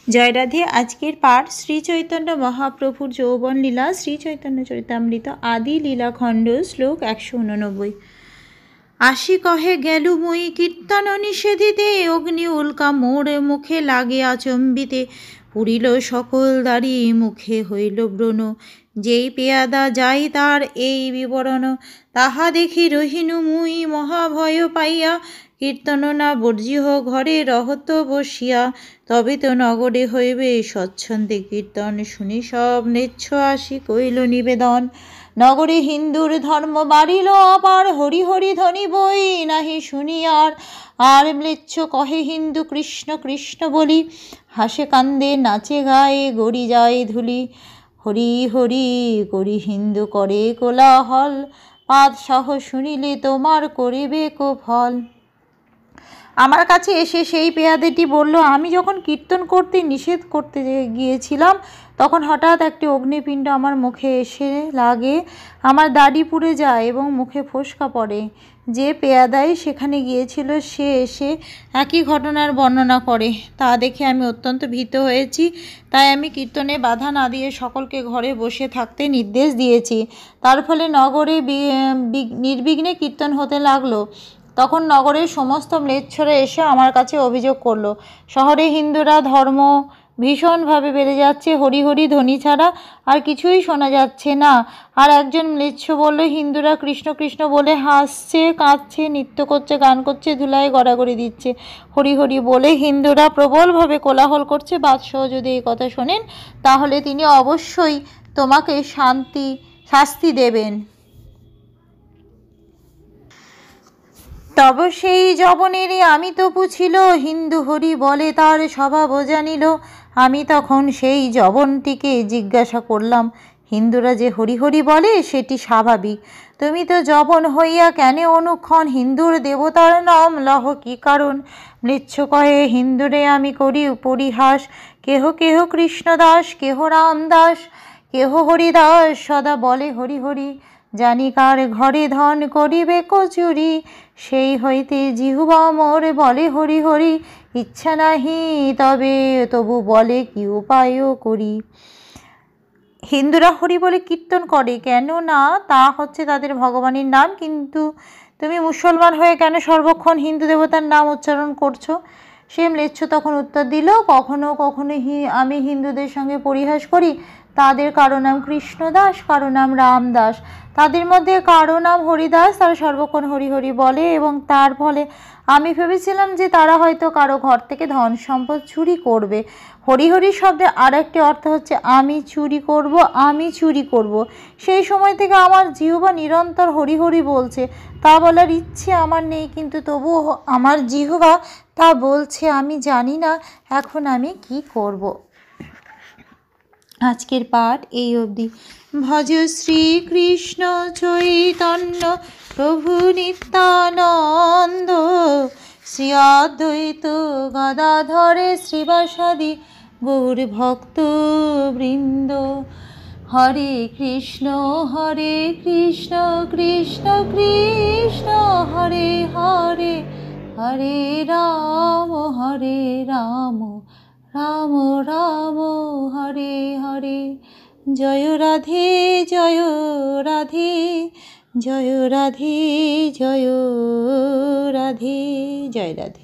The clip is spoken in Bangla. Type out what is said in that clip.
জয় রাধে। আজকের পাঠ শ্রী চৈতন্য মহাপ্রভুর যৌবন লীলা, শ্রী চৈতন্য চরিতামৃত আদি লীলাখণ্ড, শ্লোক 189। আসি কহে গেলু মুই কীর্তন নিষেধিতে, অগ্নি উল্কা মোর মুখে লাগে আচম্বিতে, পুরিল সকল দাড়ি মুখে হইল ব্রণ, যেই পেয়াদা যাই তার এই বিবরণ, তাহা দেখি রহিনু মুই মহাভয় পাইয়া, কীর্তন না বর্জিহ ঘরে রহত বসিয়া, তবে তো নগরে হইবে স্বচ্ছন্দে কীর্তন, শুনি সব নেচ্ছ আসি কইল নিবেদন। নগরে হিন্দুর ধর্ম বাড়িল আবার, হরি হরি ধ্বনি বই নাহি শুনিয়ার, আর ম্লেচ্ছ কহে হিন্দু কৃষ্ণ কৃষ্ণ বলি, হাসে কান্দে নাচে গায়ে গড়ি যায় ধুলি, হরি হরি করি হিন্দু করে কোলাহল, পাদ সহ শুনিলে তোমার করিবে কুফল। আমার কাছে এসে সেই পেয়াদাটি বলল, আমি যখন কীর্তন করতে নিষেধ করতে গিয়েছিলাম, তখন হঠাৎ একটি অগ্নিপিণ্ড আমার মুখে এসে লাগে, আমার দাড়ি পুড়ে যায় এবং মুখে ফোস্কা পড়ে। যে পেয়াদাই সেখানে গিয়েছিল সে এসে একই ঘটনার বর্ণনা করে। তা দেখে আমি অত্যন্ত ভীত হয়েছি, তাই আমি কীর্তনে বাধা না দিয়ে সকলকে ঘরে বসে থাকতে নির্দেশ দিয়েছি। তার ফলে নগরে নির্বিঘ্নে কীর্তন হতে লাগলো। তখন নগরের সমস্ত ম্লেচ্ছরা এসে আমার কাছে অভিযোগ করলো, শহরে হিন্দুরা ধর্ম ভীষণভাবে বেড়ে যাচ্ছে, হরি হরি ধ্বনি ছাড়া আর কিছুই শোনা যাচ্ছে না। আর একজন ম্লেচ্ছ বলল, হিন্দুরা কৃষ্ণ কৃষ্ণ বলে হাসছে, কাঁদছে, নৃত্য করছে, গান করছে, ধুলায় গড়াগড়ি দিচ্ছে, হরি হরি বলে হিন্দুরা প্রবলভাবে কোলাহল করছে। বাদশাহ যদি এই কথা শোনেন তাহলে তিনি অবশ্যই তোমাকে শাস্তি দেবেন। তব সেই যবনেরই আমি তো পুছিল, হিন্দু হরি বলে তার স্বভাব জানিল। আমি তখন সেই যবনটিকে জিজ্ঞাসা করলাম, হিন্দুরা যে হরি হরি বলে সেটি স্বাভাবিক, তুমি তো যবন হইয়া কেন অনুক্ষণ হিন্দুর দেবতার নাম লহ কি কারণ? ম্লেচ্ছ কহে, হিন্দুরে আমি করি পরিহাস, কেহ কেহ কৃষ্ণদাস, কেহ রামদাস, কেহ হরিদাস, সদা বলে হরি হরি, জানি কার ঘরে ধন করিবে কচুরি, সেই হইতে জিহুবা মোর বলে হরি হরি, ইচ্ছা নাহি তবে তবু বলে কি উপায় করি। হিন্দুরা হরি বলে কীর্তন করে কেন না, তা হচ্ছে তাদের ভগবানের নাম, কিন্তু তুমি মুসলমান হয়ে কেন সর্বক্ষণ হিন্দু দেবতার নাম উচ্চারণ করছো? সে ম্লেচ্ছ তখন উত্তর দিল, কখনো কখনো আমি হিন্দুদের সঙ্গে পরিহাস করি, তাদের কারো নাম কৃষ্ণদাস, কারো নাম রামদাস, তাদের মধ্যে কারো নাম হরিদাস, তারা সর্বক্ষণ হরি হরি বলে, এবং তার ফলে আমি ভেবেছিলাম যে তারা হয়তো কারো ঘর থেকে ধন সম্পদ চুরি করবে। হরি হরি শব্দের আর একটি অর্থ হচ্ছে আমি চুরি করব, আমি চুরি করব। সেই সময় থেকে আমার জিহ্বা নিরন্তর হরি হরি বলছে, তা বলার ইচ্ছে আমার নেই, কিন্তু তবুও আমার জিহ্বা তা বলছে। আমি জানি না এখন আমি কি করব। আজকের পাঠ এই অবধি। ভজ শ্রীকৃষ্ণ চৈতন্য প্রভু নিত্যানন্দ, শ্রী অদ্বৈত গদাধরে শ্রীবাসাদি গৌর ভক্ত বৃন্দ। হরে কৃষ্ণ কৃষ্ণ কৃষ্ণ হরে হরে, হরে রাম রাম রাম হরে হরে। জয় রাধে জয় রাধে, জয় রাধে জয় রাধে, জয় রাধে।